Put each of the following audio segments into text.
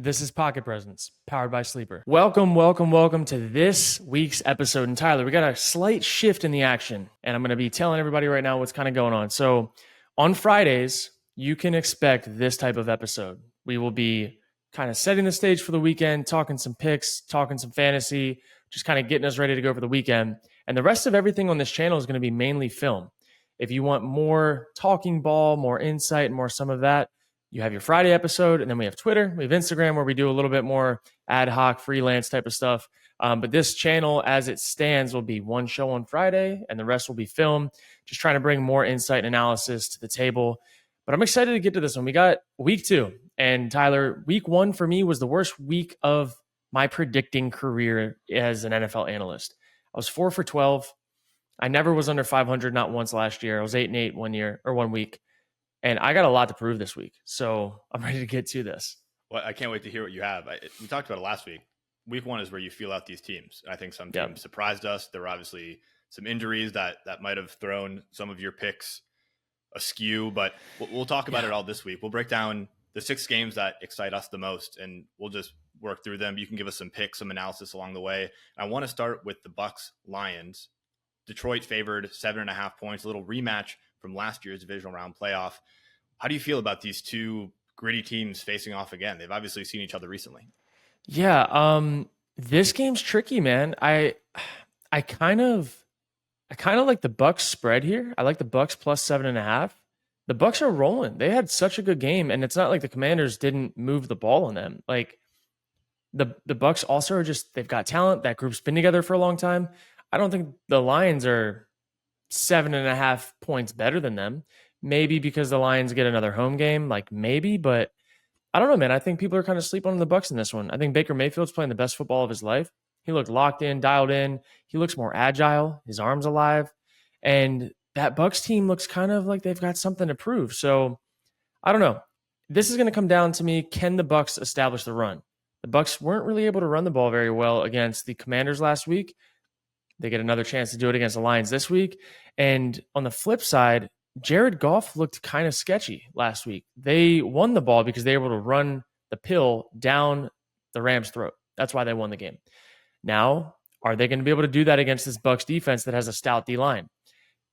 This is Pocket Presents, powered by Sleeper. Welcome to this week's episode. And Tyler, we got a slight shift in the action, and I'm going to be telling everybody right now what's kind of going on. So on Fridays, you can expect this type of episode. We will be kind of setting the stage for the weekend, talking some picks, talking some fantasy, just kind of getting us ready to go for the weekend. And the rest of everything on this channel is going to be mainly film. If you want more talking ball, more insight, more some of that, you have your Friday episode, and then we have Twitter, we have Instagram, where we do a little bit more ad hoc, freelance type of stuff. But this channel, as it stands, will be one show on Friday, and the rest will be film, just trying to bring more insight and analysis to the table. But I'm excited to get to this one. We got week 2, and Tyler, week 1 for me was the worst week of my predicting career as an NFL analyst. I was 4 for 12. I never was under 500, not once last year. I was 8-8 one week. And I got a lot to prove this week. So I'm ready to get to this. Well, I can't wait to hear what you have. We talked about it last week. Week 1 is where you feel out these teams. I think some teams surprised us. There were obviously some injuries that might have thrown some of your picks askew, but we'll talk about it all this week. We'll break down the 6 games that excite us the most, and we'll just work through them. You can give us some picks, some analysis along the way. I want to start with the Bucs Lions. Detroit favored 7.5 points, a little rematch from last year's divisional round playoff. How do you feel about these two gritty teams facing off again? They've obviously seen each other recently. Yeah, this game's tricky, man. I kind of like the Bucs spread here. I like the Bucs plus 7.5. The Bucs are rolling. They had such a good game, and it's not like the Commanders didn't move the ball on them. Like the Bucs also are they've got talent. That group's been together for a long time. I don't think the Lions are 7.5 points better than them. Maybe because the Lions get another home game, like maybe, but I don't know, man. I think people are kind of sleeping on the Bucs in this one. I think Baker Mayfield's playing the best football of his life. He looked locked in, dialed in. He looks more agile. His arm's alive. And that Bucs team looks kind of like they've got something to prove. So I don't know. This is going to come down to me. Can the Bucs establish the run? The Bucs weren't really able to run the ball very well against the Commanders last week. They get another chance to do it against the Lions this week. And on the flip side, Jared Goff looked kind of sketchy last week. They won the ball because they were able to run the pill down the Rams' throat. That's why they won the game. Now, are they going to be able to do that against this Bucs defense that has a stout D-line?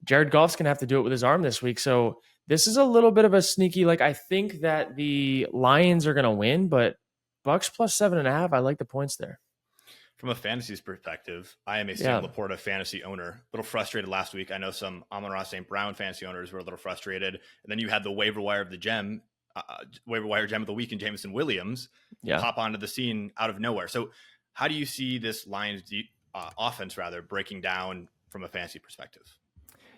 Jared Goff's going to have to do it with his arm this week. So this is a little bit of a sneaky, I think that the Lions are going to win, but Bucs plus 7.5, I like the points there. From a fantasy perspective, I am a Sam Laporta fantasy owner. A little frustrated last week. I know some Amon-Ra St. Brown fantasy owners were a little frustrated. And then you had the waiver wire gem of the week in Jameson Williams pop onto the scene out of nowhere. So how do you see this Lions offense breaking down from a fantasy perspective?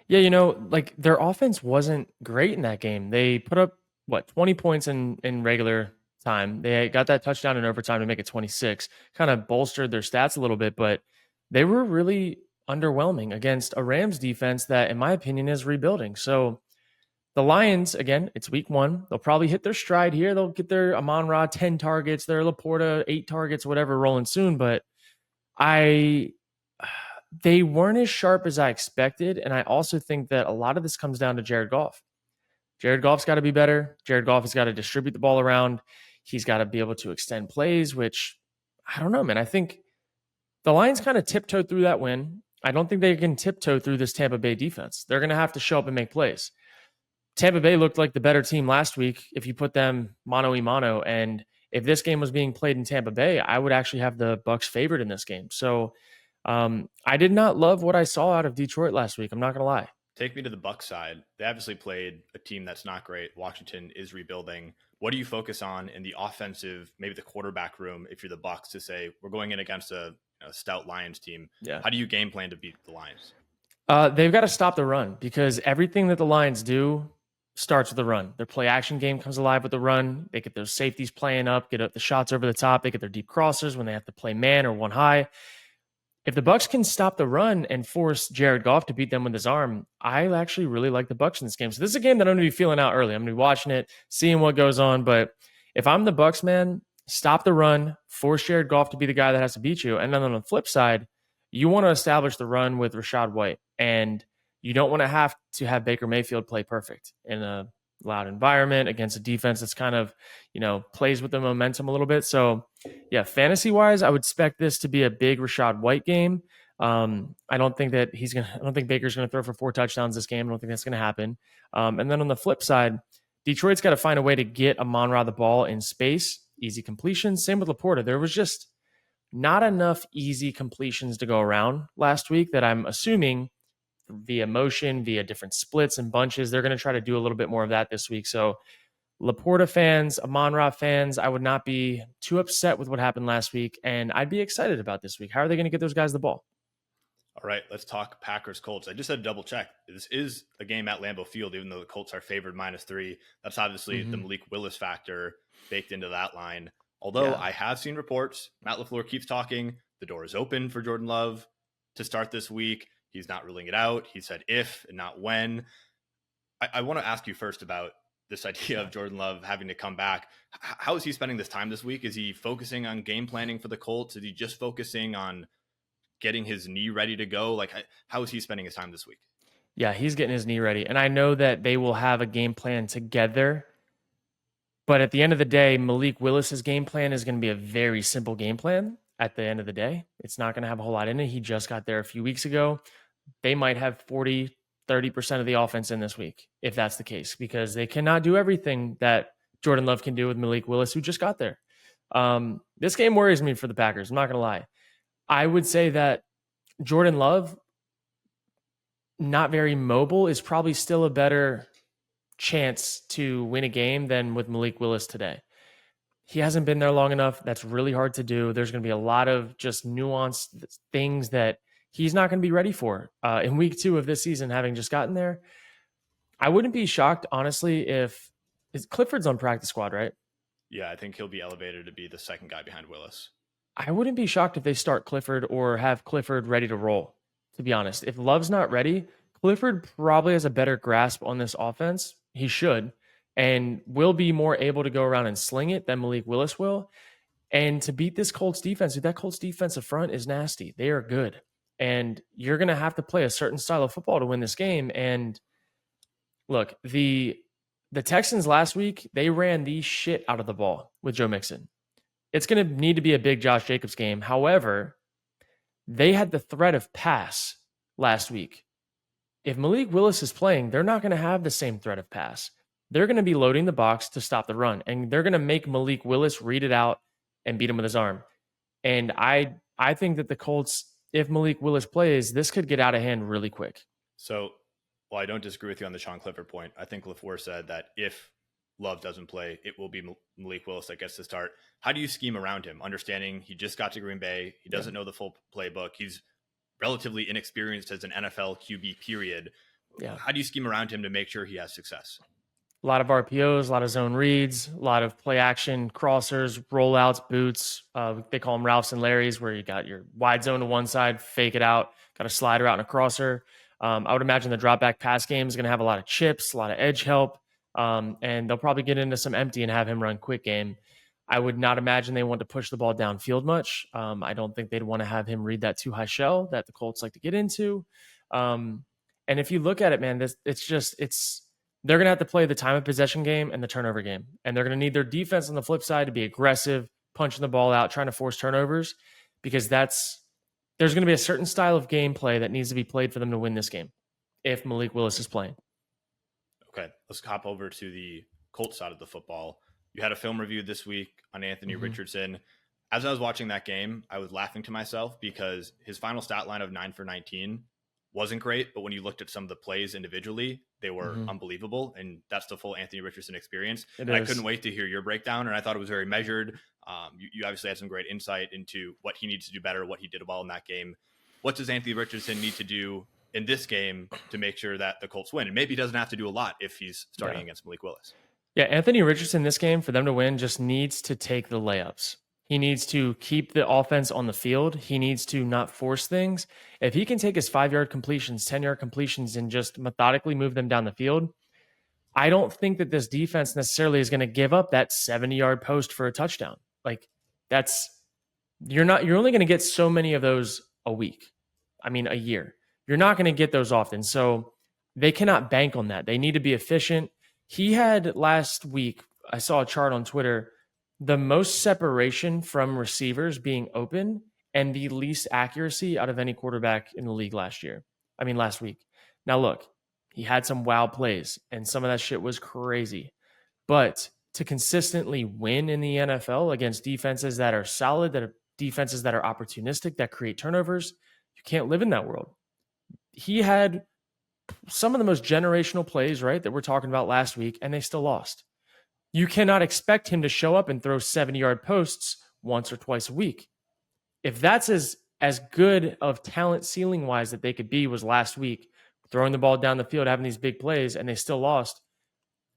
Yeah, their offense wasn't great in that game. They put up, 20 points in regular time. They got that touchdown in overtime to make it 26, kind of bolstered their stats a little bit, but they were really underwhelming against a Rams defense that, in my opinion, is rebuilding. So the Lions, again, it's week 1. They'll probably hit their stride here. They'll get their Amon-Ra 10 targets, their Laporta 8 targets, whatever, rolling soon. But they weren't as sharp as I expected. And I also think that a lot of this comes down to Jared Goff. Jared Goff's got to be better. Jared Goff has got to distribute the ball around. He's got to be able to extend plays, which I don't know, man. I think the Lions kind of tiptoed through that win. I don't think they can tiptoe through this Tampa Bay defense. They're going to have to show up and make plays. Tampa Bay looked like the better team last week if you put them mano-a-mano. And if this game was being played in Tampa Bay, I would actually have the Bucs favored in this game. So I did not love what I saw out of Detroit last week. I'm not going to lie. Take me to the Bucs side. They obviously played a team that's not great. Washington is rebuilding. What do you focus on in the offensive, maybe the quarterback room, if you're the Bucs, to say we're going in against a stout Lions team? Yeah. How do you game plan to beat the Lions? They've got to stop the run because everything that the Lions do starts with the run. Their play action game comes alive with the run. They get those safeties playing up, get the shots over the top. They get their deep crossers when they have to play man or one high. If the Bucs can stop the run and force Jared Goff to beat them with his arm, I actually really like the Bucs in this game. So this is a game that I'm going to be feeling out early. I'm going to be watching it, seeing what goes on. But if I'm the Bucs, man, stop the run, force Jared Goff to be the guy that has to beat you. And then on the flip side, you want to establish the run with Rachaad White. And you don't want to have Baker Mayfield play perfect in a loud environment against a defense that's kind of, plays with the momentum a little bit. So, yeah, fantasy wise, I would expect this to be a big Rachaad White game. I don't think Baker's gonna throw for 4 touchdowns this game. I don't think that's gonna happen. And then on the flip side, Detroit's got to find a way to get Amon-Ra the ball in space, easy completions. Same with Laporta. There was just not enough easy completions to go around last week that I'm assuming via motion, via different splits and bunches, they're going to try to do a little bit more of that this week. So Laporta fans, Amon-Ra fans, I would not be too upset with what happened last week, and I'd be excited about this week. How are they going to get those guys the ball? All right, let's talk Packers Colts. I just had to double check. This is a game at Lambeau Field, even though the Colts are favored -3. That's obviously the Malik Willis factor baked into that line. Although I have seen reports, Matt LaFleur keeps talking. The door is open for Jordan Love to start this week. He's not ruling it out. He said if and not when. I want to ask you first about this idea of Jordan Love having to come back. How is he spending this time this week? Is he focusing on game planning for the Colts? Is he just focusing on getting his knee ready to go? Like, how is he spending his time this week? Yeah, he's getting his knee ready. And I know that they will have a game plan together. But at the end of the day, Malik Willis's game plan is going to be a very simple game plan at the end of the day. It's not going to have a whole lot in it. He just got there a few weeks ago. They might have 40, 30% of the offense in this week, if that's the case, because they cannot do everything that Jordan Love can do with Malik Willis, who just got there. This game worries me for the Packers. I'm not going to lie. I would say that Jordan Love, not very mobile, is probably still a better chance to win a game than with Malik Willis today. He hasn't been there long enough. That's really hard to do. There's going to be a lot of just nuanced things that he's not going to be ready for in week 2 of this season, having just gotten there. I wouldn't be shocked, honestly, if Clifford's on practice squad, right? Yeah, I think he'll be elevated to be the second guy behind Willis. I wouldn't be shocked if they start Clifford or have Clifford ready to roll, to be honest. If Love's not ready, Clifford probably has a better grasp on this offense. He should, and will be more able to go around and sling it than Malik Willis will. And to beat this Colts defense, dude, that Colts defensive front is nasty. They are good. And you're going to have to play a certain style of football to win this game. And look, the Texans last week, they ran the shit out of the ball with Joe Mixon. It's going to need to be a big Josh Jacobs game. However, they had the threat of pass last week. If Malik Willis is playing, they're not going to have the same threat of pass. They're going to be loading the box to stop the run, and they're going to make Malik Willis read it out and beat him with his arm. And I think that the Colts, if Malik Willis plays, this could get out of hand really quick. So, well, I don't disagree with you on the Sean Clifford point. I think LaFleur said that if Love doesn't play, it will be Malik Willis that gets to start. How do you scheme around him? Understanding he just got to Green Bay. He doesn't know the full playbook. He's relatively inexperienced as an NFL QB, period. Yeah. How do you scheme around him to make sure he has success? A lot of RPOs, a lot of zone reads, a lot of play action, crossers, rollouts, boots. They call them Ralphs and Larry's, where you got your wide zone to one side, fake it out, got a slider out and a crosser. I would imagine the drop back pass game is going to have a lot of chips, a lot of edge help, and they'll probably get into some empty and have him run quick game. I would not imagine they want to push the ball downfield much. I don't think they'd want to have him read that too high shell that the Colts like to get into. And if you look at it, man, they're going to have to play the time of possession game and the turnover game. And they're going to need their defense on the flip side to be aggressive, punching the ball out, trying to force turnovers, because there's going to be a certain style of gameplay that needs to be played for them to win this game if Malik Willis is playing. Okay, let's hop over to the Colts side of the football. You had a film review this week on Anthony Richardson. As I was watching that game, I was laughing to myself because his final stat line of 9 for 19 wasn't great, but when you looked at some of the plays individually, they were unbelievable, and that's the full Anthony Richardson experience. I couldn't wait to hear your breakdown, and I thought it was very measured. You obviously had some great insight into what he needs to do better, what he did well in that game. What does Anthony Richardson need to do in this game to make sure that the Colts win? And maybe he doesn't have to do a lot if he's starting against Malik Willis. Yeah, Anthony Richardson this game, for them to win, just needs to take the layups. He needs to keep the offense on the field. He needs to not force things. If he can take his 5-yard completions, 10-yard completions, and just methodically move them down the field, I don't think that this defense necessarily is going to give up that 70-yard post for a touchdown. Like, you're only going to get so many of those a year. You're not going to get those often. So they cannot bank on that. They need to be efficient. He had last week, I saw a chart on Twitter, the most separation from receivers being open and the least accuracy out of any quarterback in the league last week. Now, look, he had some wild plays, and some of that shit was crazy. But to consistently win in the NFL against defenses that are solid, that are defenses that are opportunistic, that create turnovers, you can't live in that world. He had some of the most generational plays, right, that we're talking about last week, and they still lost. You cannot expect him to show up and throw 70-yard posts once or twice a week. If that's as good of talent ceiling wise that they could be was last week, throwing the ball down the field, having these big plays, and they still lost,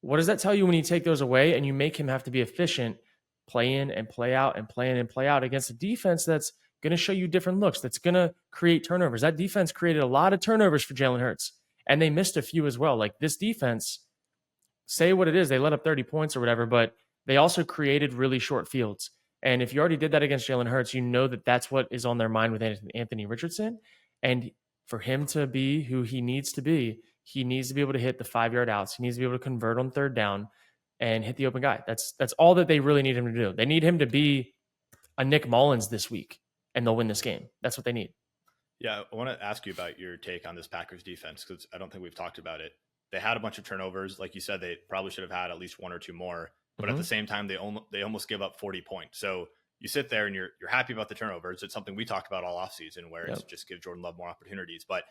what does that tell you when you take those away and you make him have to be efficient, play in and play out and play in and play out against a defense that's going to show you different looks, that's going to create turnovers? That defense created a lot of turnovers for Jalen Hurts, and they missed a few as well. Like, this defense, say what it is, they let up 30 points or whatever, but they also created really short fields. And if you already did that against Jalen Hurts, you know that that's what is on their mind with Anthony Richardson. And for him to be who he needs to be, he needs to be able to hit the 5-yard outs. He needs to be able to convert on third down and hit the open guy. That's all that they really need him to do. They need him to be a Nick Mullins this week, and they'll win this game. That's what they need. Yeah, I want to ask you about your take on this Packers defense, because I don't think we've talked about it. They had a bunch of turnovers. Like you said, they probably should have had at least one or two more. But at the same time, they almost give up 40 points. So you sit there and you're happy about the turnovers. It's something we talked about all offseason, where it's just give Jordan Love more opportunities. But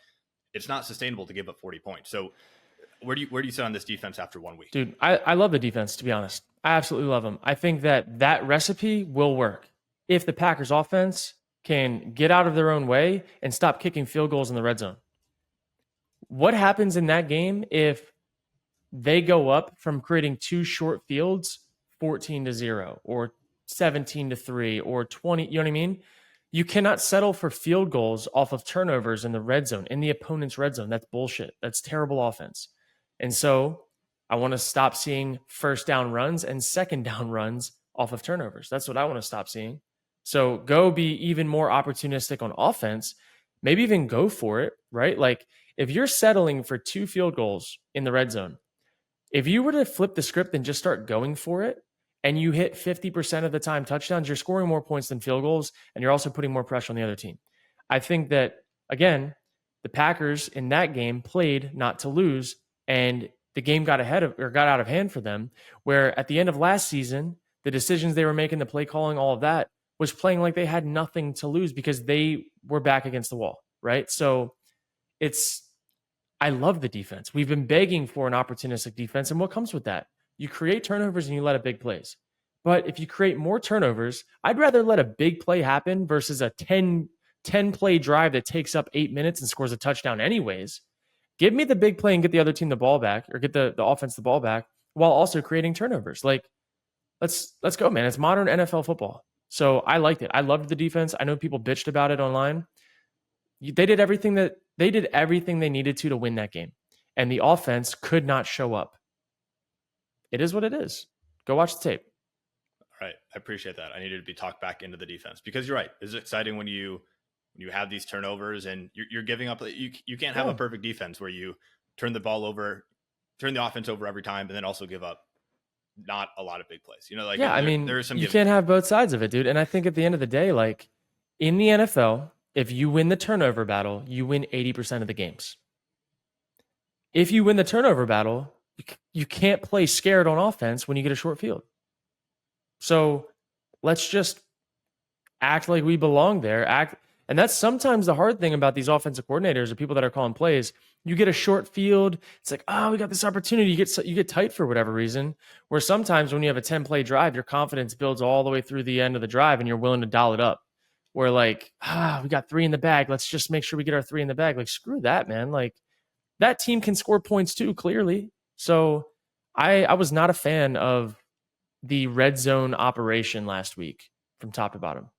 it's not sustainable to give up 40 points. So where do you sit on this defense after 1 week? Dude, I love the defense, to be honest. I absolutely love them. I think that recipe will work if the Packers offense can get out of their own way and stop kicking field goals in the red zone. What happens in that game if they go up from creating two short fields 14-0 or 17-3 or 20? You know what I mean? You cannot settle for field goals off of turnovers in the red zone, in the opponent's red zone. That's bullshit. That's terrible offense. And so I want to stop seeing first down runs and second down runs off of turnovers. That's what I want to stop seeing. So go be even more opportunistic on offense. Maybe even go for it, right? Like, if you're settling for 2 field goals in the red zone, if you were to flip the script and just start going for it, and you hit 50% of the time touchdowns, you're scoring more points than field goals, and you're also putting more pressure on the other team. I think that, again, the Packers in that game played not to lose, and the game got out of hand for them, where at the end of last season, the decisions they were making, the play calling, all of that was playing like they had nothing to lose because they were back against the wall, right? So I love the defense. We've been begging for an opportunistic defense, and what comes with that? You create turnovers and you let up big plays. But if you create more turnovers, I'd rather let a big play happen versus a 10 play drive that takes up 8 minutes and scores a touchdown anyways. Give me the big play and get the other team the ball back, or get the offense the ball back, while also creating turnovers. Like, let's go, man. It's modern NFL football. So I liked it. I loved the defense. I know people bitched about it online. They did everything they needed to win that game. And the offense could not show up. It is what it is. Go watch the tape. All right. I appreciate that. I needed to be talked back into the defense, because you're right. It's exciting when you have these turnovers and you're giving up. You can't have a perfect defense where you turn the offense over every time, and then also give up not a lot of big plays. There is some. You can't have both sides of it, dude. And I think at the end of the day, like, in the NFL, if you win the turnover battle, you win 80% of the games. If you win the turnover battle, you can't play scared on offense when you get a short field. So let's just act like we belong there. And that's sometimes the hard thing about these offensive coordinators or people that are calling plays. You get a short field. It's like, oh, we got this opportunity. You get tight for whatever reason. Where sometimes when you have a 10-play drive, your confidence builds all the way through the end of the drive and you're willing to dial it up. Where like, we got 3 in the bag. Let's just make sure we get our 3 in the bag. Like, screw that, man. Like, that team can score points too, clearly. So I was not a fan of the red zone operation last week from top to bottom.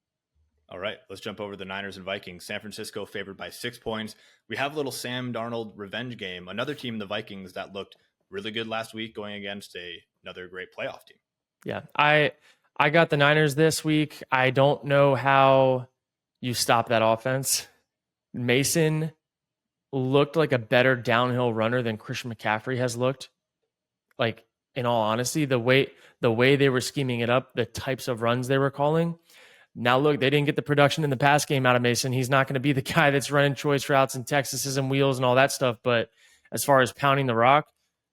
All right, let's jump over the Niners and Vikings. San Francisco favored by 6 points. We have a little Sam Darnold revenge game. Another team, the Vikings, that looked really good last week going against another great playoff team. Yeah, I got the Niners this week. I don't know how you stop that offense. Mason looked like a better downhill runner than Christian McCaffrey has looked. Like, in all honesty, the way they were scheming it up, the types of runs they were calling. Now look, they didn't get the production in the pass game out of Mason. He's not going to be the guy that's running choice routes and Texases and wheels and all that stuff. But as far as pounding the rock,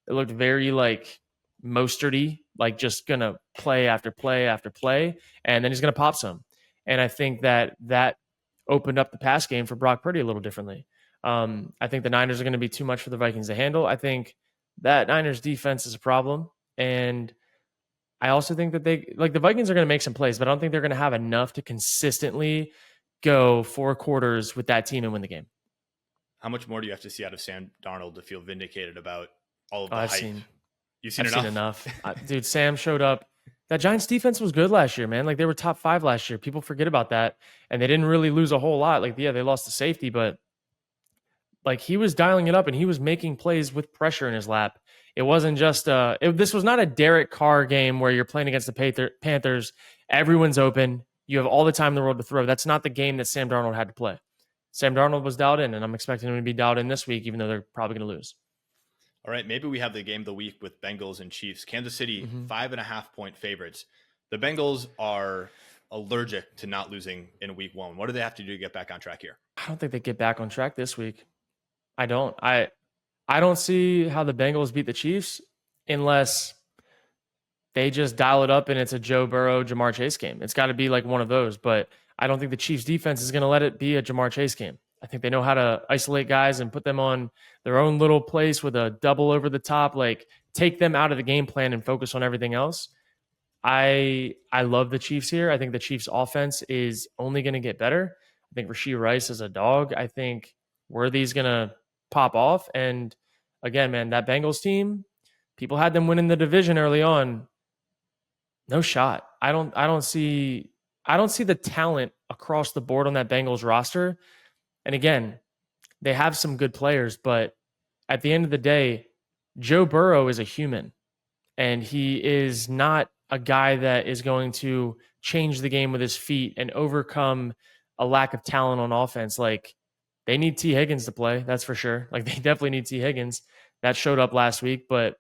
it looked very like Mosterty, like just gonna play after play after play, and then he's gonna pop some. And I think that opened up the pass game for Brock Purdy a little differently. I think the Niners are going to be too much for the Vikings to handle. I think that Niners defense is a problem, and I also think that the Vikings are going to make some plays, but I don't think they're going to have enough to consistently go 4 quarters with that team and win the game. How much more do you have to see out of Sam Darnold to feel vindicated about all of the I've hype? seen You've seen I've enough? seen enough. Dude, Sam showed up. That Giants defense was good last year, man. Like they were top 5 last year. People forget about that. And they didn't really lose a whole lot. Like, yeah, they lost the safety, but like he was dialing it up and he was making plays with pressure in his lap. It wasn't just this was not a Derek Carr game where you're playing against the Panthers. Everyone's open. You have all the time in the world to throw. That's not the game that Sam Darnold had to play. Sam Darnold was dialed in, and I'm expecting him to be dialed in this week, even though they're probably going to lose. All right, maybe we have the game of the week with Bengals and Chiefs. Kansas City, 5.5-point favorites. The Bengals are allergic to not losing in week 1. What do they have to do to get back on track here? I don't think they get back on track this week. I don't. I don't see how the Bengals beat the Chiefs unless they just dial it up and it's a Joe Burrow, Jamar Chase game. It's got to be like one of those, but I don't think the Chiefs defense is going to let it be a Jamar Chase game. I think they know how to isolate guys and put them on their own little place with a double over the top, like take them out of the game plan and focus on everything else. I love the Chiefs here. I think the Chiefs offense is only going to get better. I think Rashee Rice is a dog. I think Worthy's going to pop off. And again, man, that Bengals team, people had them winning the division early on. No shot. I don't see the talent across the board on that Bengals roster. And again, they have some good players, but at the end of the day, Joe Burrow is a human, and he is not a guy that is going to change the game with his feet and overcome a lack of talent on offense. Like, they need T. Higgins to play, that's for sure. Like, they definitely need T. Higgins. That showed up last week, but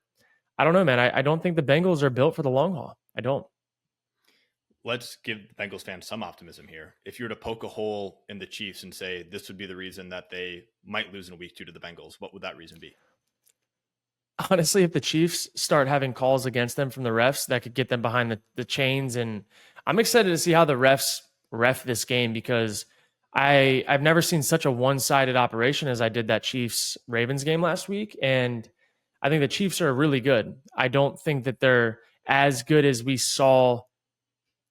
I don't know, man. I don't think the Bengals are built for the long haul. I don't. Let's give Bengals fans some optimism here. If you were to poke a hole in the Chiefs and say this would be the reason that they might lose in week 2 to the Bengals, what would that reason be? Honestly, if the Chiefs start having calls against them from the refs, that could get them behind the chains. And I'm excited to see how the refs ref this game, because I've never seen such a one-sided operation as I did that Chiefs-Ravens game last week. And I think the Chiefs are really good. I don't think that they're as good as we saw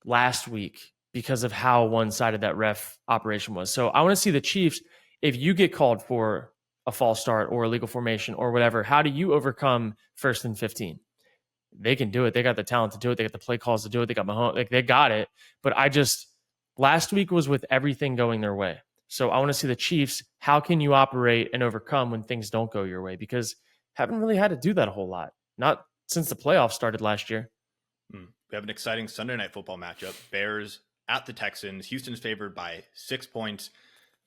last week because of how one-sided that ref operation was. So I want to see the Chiefs, if you get called for a false start or illegal formation or whatever, how do you overcome 1st and 15? They can do it. They got the talent to do it. They got the play calls to do it. They got Mahomes. Like, they got it. But last week was with everything going their way. So I want to see the Chiefs. How can you operate and overcome when things don't go your way? Because haven't really had to do that a whole lot. Not since the playoffs started last year. We have an exciting Sunday night football matchup. Bears at the Texans. Houston's favored by 6 points.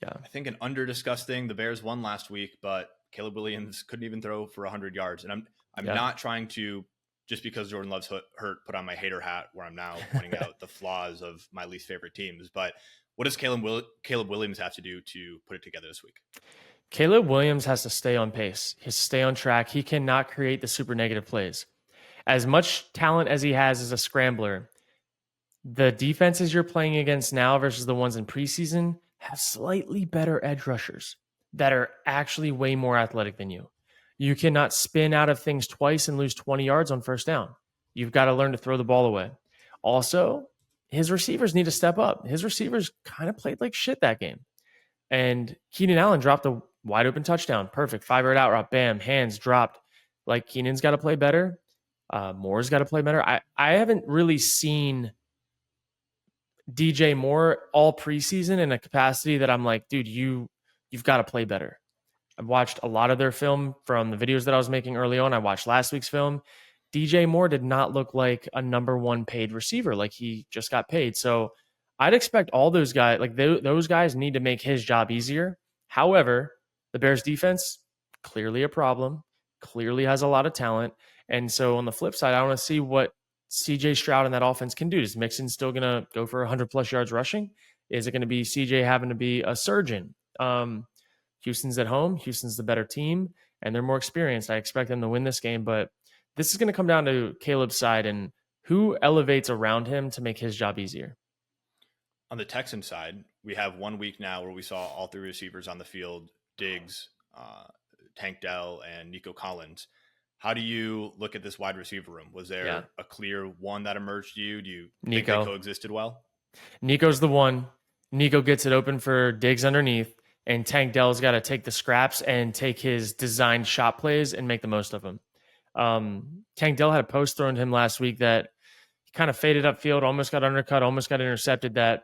Yeah, I think an under-discussed thing. The Bears won last week, but Caleb Williams couldn't even throw for 100 yards. And I'm not trying to, just because Jordan Love's hurt, put on my hater hat where I'm now pointing out the flaws of my least favorite teams. But what does Caleb Williams have to do to put it together this week? Caleb Williams has to stay on pace. He has to stay on track. He cannot create the super negative plays. As much talent as he has as a scrambler, the defenses you're playing against now versus the ones in preseason have slightly better edge rushers that are actually way more athletic than you. You cannot spin out of things twice and lose 20 yards on first down. You've got to learn to throw the ball away. Also, his receivers need to step up. His receivers kind of played like shit that game. And Keenan Allen dropped a wide open touchdown. Perfect. 5-yard out route. Bam. Hands dropped. Like, Keenan's got to play better. Moore's got to play better. I haven't really seen DJ Moore all preseason in a capacity that I'm like, dude, you've got to play better. I've watched a lot of their film from the videos that I was making early on. I watched last week's film. DJ Moore did not look like a number 1 paid receiver. Like, he just got paid. So I'd expect all those guys, like those guys need to make his job easier. However, the Bears defense, clearly a problem, clearly has a lot of talent. And so on the flip side, I want to see what CJ Stroud and that offense can do. Is Mixon still going to go for 100 plus yards rushing? Is it going to be CJ having to be a surgeon? Houston's at home. Houston's the better team, and they're more experienced. I expect them to win this game, but this is going to come down to Caleb's side and who elevates around him to make his job easier. On the Texan side, we have 1 week now where we saw all three receivers on the field: Diggs, Tank Dell, and Nico Collins. How do you look at this wide receiver room? Was there a clear one that emerged to you? Do you think they coexisted well? Nico's the one. Nico gets it open for Diggs underneath, and Tank Dell's got to take the scraps and take his designed shot plays and make the most of them. Tank Dell had a post thrown to him last week that he kind of faded upfield, almost got undercut, almost got intercepted, that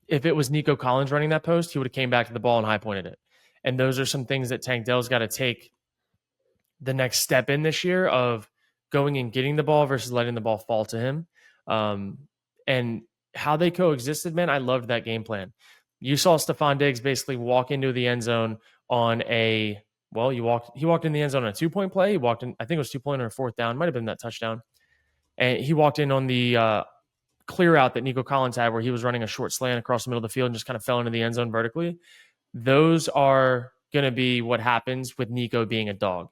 if it was Nico Collins running that post, he would have came back to the ball and high pointed it. And those are some things that Tank Dell's got to take the next step in this year of going and getting the ball versus letting the ball fall to him. And how they coexisted, man, I loved that game plan. You saw Stephon Diggs basically walk into the end zone on he walked in the end zone on a 2-point play. He walked in, I think it was 2-point or a 4th down, might have been that touchdown. And he walked in on the clear out that Nico Collins had where he was running a short slant across the middle of the field and just kind of fell into the end zone vertically. Those are going to be what happens with Nico being a dog.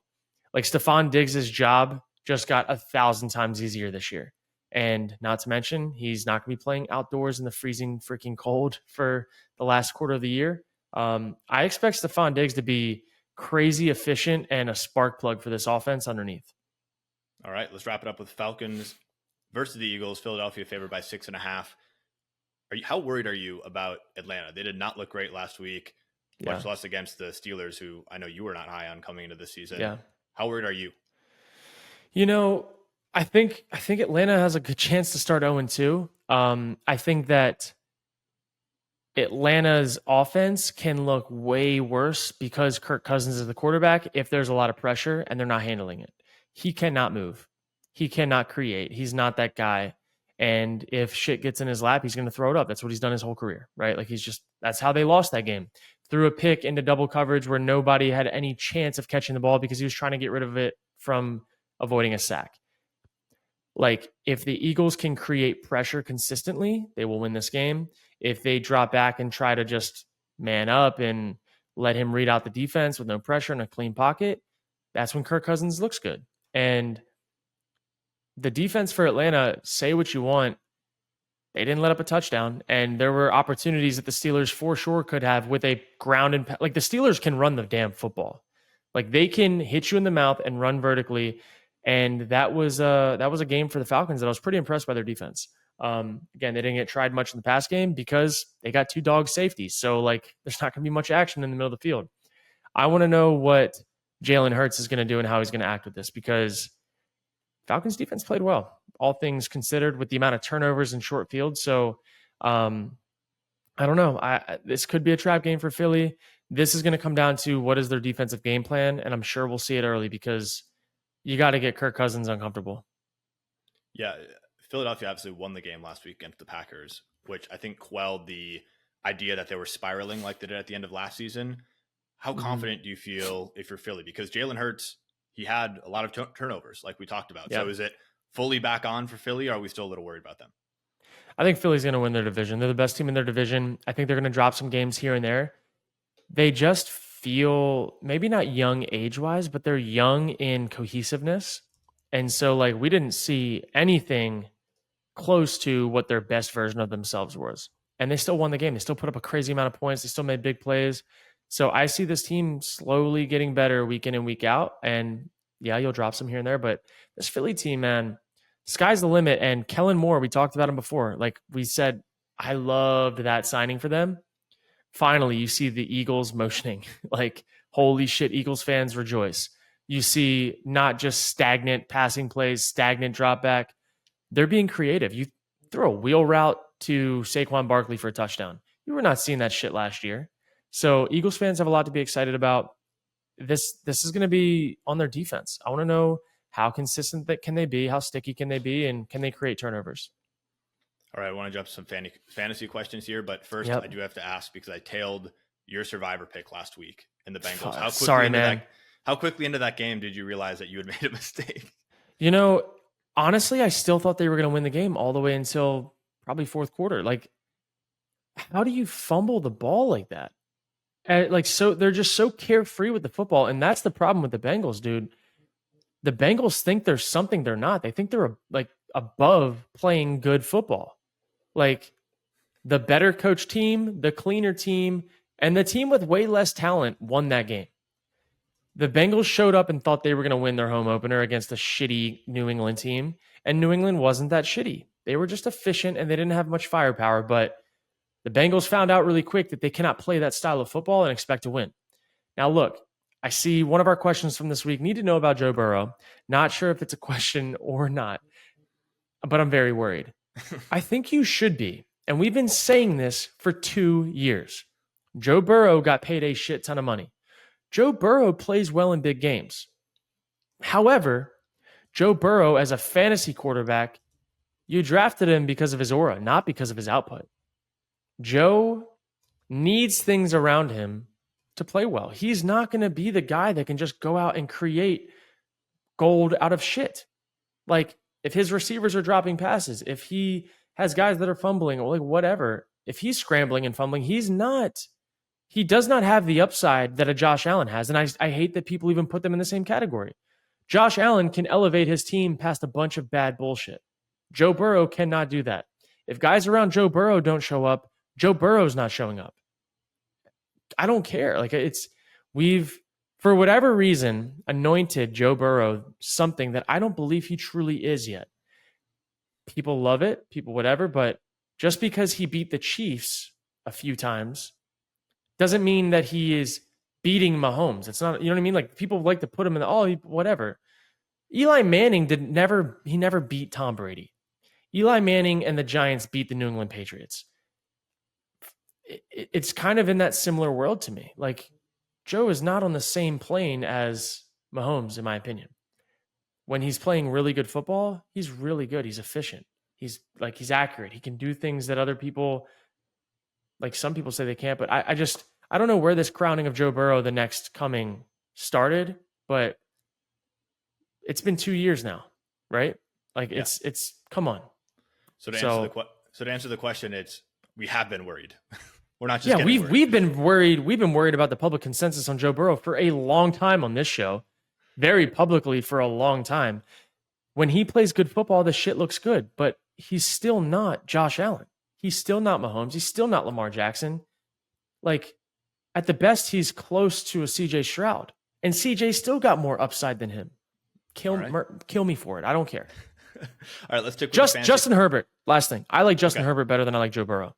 Like Stephon Diggs' job just got 1,000 times easier this year. And not to mention, he's not going to be playing outdoors in the freezing freaking cold for the last quarter of the year. I expect Stephon Diggs to be crazy efficient and a spark plug for this offense underneath. All right, let's wrap it up with Falcons versus the Eagles. Philadelphia favored by 6.5. How worried are you about Atlanta? They did not look great last week, much less against the Steelers, who I know you were not high on coming into this season. Yeah. How worried are you? You know, I think Atlanta has a good chance to start 0-2. I think that Atlanta's offense can look way worse because Kirk Cousins is the quarterback if there's a lot of pressure and they're not handling it. He cannot move. He cannot create. He's not that guy. And if shit gets in his lap, he's going to throw it up. That's what he's done his whole career, right? Like that's how they lost that game. Threw a pick into double coverage where nobody had any chance of catching the ball because he was trying to get rid of it from avoiding a sack. Like, if the Eagles can create pressure consistently, they will win this game. If they drop back and try to just man up and let him read out the defense with no pressure and a clean pocket, that's when Kirk Cousins looks good. And the defense for Atlanta, say what you want, they didn't let up a touchdown. And there were opportunities that the Steelers for sure could have with a ground and like the Steelers can run the damn football. Like they can hit you in the mouth and run vertically. And that was a game for the Falcons that I was pretty impressed by their defense. Again, they didn't get tried much in the pass game because they got 2 dog safeties. So like there's not going to be much action in the middle of the field. I want to know what Jalen Hurts is going to do and how he's going to act with this because Falcons defense played well, all things considered, with the amount of turnovers and short fields. So I don't know. This could be a trap game for Philly. This is going to come down to what is their defensive game plan, and I'm sure we'll see it early because you got to get Kirk Cousins uncomfortable. Yeah, Philadelphia obviously won the game last week against the Packers, which I think quelled the idea that they were spiraling like they did at the end of last season. How confident do you feel if you're Philly? Because Jalen Hurts, he had a lot of turnovers like we talked about. Yep. So is it fully back on for Philly, or are we still a little worried about them? I think Philly's going to win their division. They're the best team in their division. I think they're going to drop some games here and there. They just feel maybe not young age-wise, but they're young in cohesiveness. And so, like, we didn't see anything close to what their best version of themselves was. And they still won the game. They still put up a crazy amount of points. They still made big plays. So I see this team slowly getting better week in and week out. And yeah, you'll drop some here and there. But this Philly team, man, sky's the limit. And Kellen Moore, we talked about him before. Like we said, I loved that signing for them. Finally, you see the Eagles motioning. Like, holy shit, Eagles fans rejoice. You see not just stagnant passing plays, stagnant drop back. They're being creative. You throw a wheel route to Saquon Barkley for a touchdown. You were not seeing that shit last year. So Eagles fans have a lot to be excited about. This is going to be on their defense. I want to know how consistent that can they be, how sticky can they be, and can they create turnovers? All right, I want to jump to some fantasy questions here, but first I do have to ask because I tailed your survivor pick last week in the Bengals. How quickly into that game did you realize that you had made a mistake? You know, honestly, I still thought they were going to win the game all the way until probably fourth quarter. Like, how do you fumble the ball like that? Like, so they're just so carefree with the football, and that's the problem with the Bengals, dude. The Bengals think there's something they're not. They think they're like above playing good football. Like the better coach team, the cleaner team, and the team with way less talent won that game. The Bengals showed up and thought they were going to win their home opener against a shitty New England team, and New England wasn't that shitty. They were just efficient and they didn't have much firepower, but the Bengals found out really quick that they cannot play that style of football and expect to win. Now, look, I see one of our questions from this week need to know about Joe Burrow. Not sure if it's a question or not, but I'm very worried. I think you should be. And we've been saying this for 2 years. Joe Burrow got paid a shit ton of money. Joe Burrow plays well in big games. However, Joe Burrow, as a fantasy quarterback, you drafted him because of his aura, not because of his output. Joe needs things around him to play well. He's not going to be the guy that can just go out and create gold out of shit. Like, if his receivers are dropping passes, if he has guys that are fumbling or like whatever, if he's scrambling and fumbling, he does not have the upside that a Josh Allen has. And I hate that people even put them in the same category. Josh Allen can elevate his team past a bunch of bad bullshit. Joe Burrow cannot do that. If guys around Joe Burrow don't show up, Joe Burrow's not showing up. I don't care. Like we've, for whatever reason, anointed Joe Burrow something that I don't believe he truly is yet. People love it, people whatever, but just because he beat the Chiefs a few times doesn't mean that he is beating Mahomes. It's not, you know what I mean? Like people like to put him in the, whatever. Eli Manning never beat Tom Brady. Eli Manning and the Giants beat the New England Patriots. It's kind of in that similar world to me. Like Joe is not on the same plane as Mahomes, in my opinion. When he's playing really good football, he's really good. He's efficient. He's accurate. He can do things that other people, like some people say they can't, but I don't know where this crowning of Joe Burrow, the next coming, started, but it's been 2 years now, right? Like it's come on. So to answer the question, it's we have been worried. We're not just we've been worried. We've been worried about the public consensus on Joe Burrow for a long time on this show, very publicly for a long time. When he plays good football, the shit looks good, but he's still not Josh Allen. He's still not Mahomes. He's still not Lamar Jackson. Like at the best, he's close to a CJ Stroud, and CJ still got more upside than him. Kill me for it. I don't care. All right, let's take Justin Herbert. Last thing, I like Justin Herbert better than I like Joe Burrow.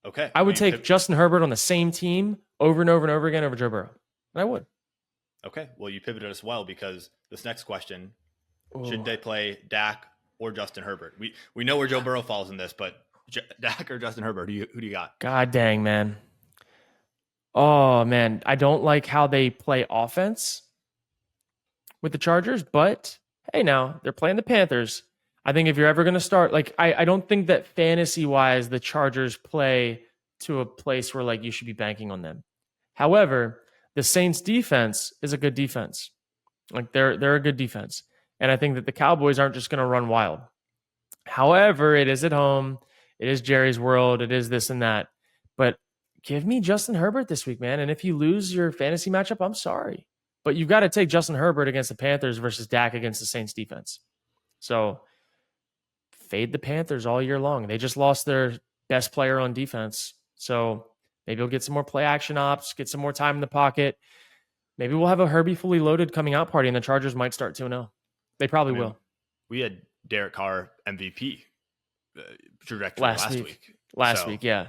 Okay, I would take Justin Herbert on the same team over and over and over again over Joe Burrow, and I would. Okay, well, you pivoted us well because this next question: should they play Dak or Justin Herbert? We know where Joe Burrow falls in this, but Dak or Justin Herbert? Who do you got? God dang, man. Oh man, I don't like how they play offense with the Chargers, but hey, now they're playing the Panthers. I think if you're ever going to start, like, I don't think that fantasy wise, the Chargers play to a place where like you should be banking on them. However, the Saints defense is a good defense. Like they're a good defense. And I think that the Cowboys aren't just going to run wild. However, it is at home. It is Jerry's world. It is this and that. But give me Justin Herbert this week, man. And if you lose your fantasy matchup, I'm sorry. But you've got to take Justin Herbert against the Panthers versus Dak against the Saints defense. So fade the Panthers all year long. They just lost their best player on defense. So maybe we'll get some more play action ops, get some more time in the pocket. Maybe we'll have a Herbie fully loaded coming out party and the Chargers might start 2-0. They probably will. We had Derek Carr MVP trajectory last week. Yeah.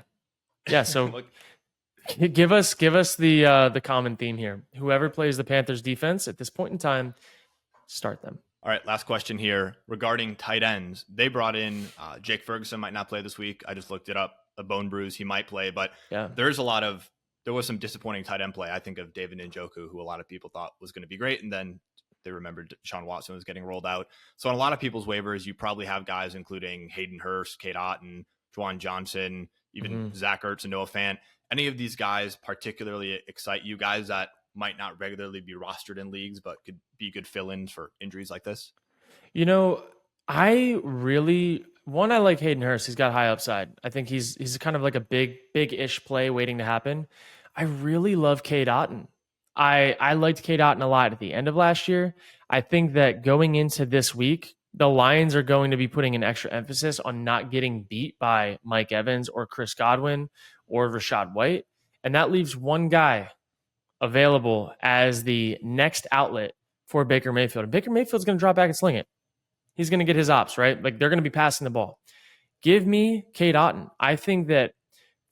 Yeah. So give us the common theme here. Whoever plays the Panthers defense at this point in time, start them. All right, last question here regarding tight ends. They brought in Jake Ferguson, might not play this week. I just looked it up. A bone bruise, he might play, but there was some disappointing tight end play. I think of David Njoku, who a lot of people thought was going to be great, and then they remembered Sean Watson was getting rolled out. So on a lot of people's waivers, you probably have guys including Hayden Hurst, Kate Otten, Juwan Johnson, even Zach Ertz and Noah Fant. Any of these guys particularly excite you, guys that might not regularly be rostered in leagues, but could be good fill-ins for injuries like this? You know, I really I like Hayden Hurst. He's got high upside. I think he's kind of like a big-ish play waiting to happen. I really love Cade Otton. I liked Cade Otton a lot at the end of last year. I think that going into this week, the Lions are going to be putting an extra emphasis on not getting beat by Mike Evans or Chris Godwin or Rashad White. And that leaves one guy available as the next outlet for Baker Mayfield. And Baker Mayfield's going to drop back and sling it. He's going to get his ops, right? Like they're going to be passing the ball. Give me Cade Otton. I think that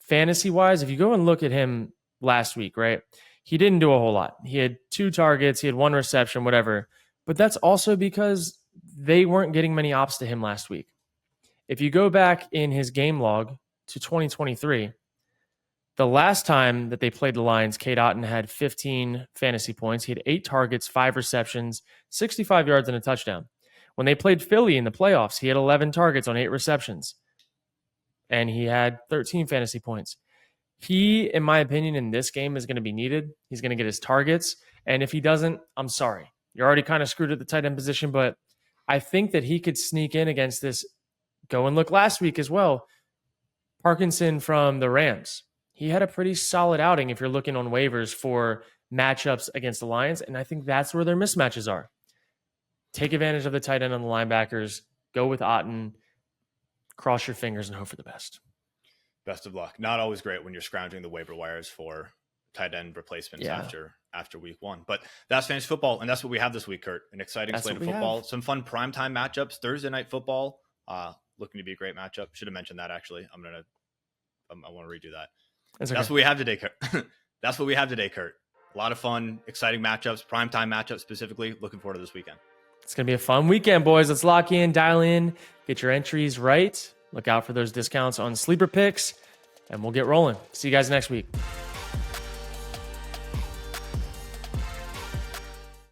fantasy-wise, if you go and look at him last week, right? He didn't do a whole lot. He had 2 targets, he had 1 reception, whatever. But that's also because they weren't getting many ops to him last week. If you go back in his game log to 2023, the last time that they played the Lions, Cade Otton had 15 fantasy points. He had 8 targets, 5 receptions, 65 yards, and a touchdown. When they played Philly in the playoffs, he had 11 targets on 8 receptions, and he had 13 fantasy points. He, in my opinion, in this game is going to be needed. He's going to get his targets, and if he doesn't, I'm sorry. You're already kind of screwed at the tight end position, but I think that he could sneak in against this. Go and look last week as well. Parkinson from the Rams. He had a pretty solid outing if you're looking on waivers for matchups against the Lions, and I think that's where their mismatches are. Take advantage of the tight end on the linebackers. Go with Otton. Cross your fingers and hope for the best. Best of luck. Not always great when you're scrounging the waiver wires for tight end replacements after week 1. But that's fantasy football, and that's what we have this week, Kurt. An exciting slate of football. Some fun primetime matchups. Thursday night football. Looking to be a great matchup. Should have mentioned that, actually. I want to redo that. That's what we have today, Kurt. That's what we have today, Kurt. A lot of fun, exciting matchups, primetime matchups specifically. Looking forward to this weekend. It's going to be a fun weekend, boys. Let's lock in, dial in, get your entries right. Look out for those discounts on sleeper picks, and we'll get rolling. See you guys next week.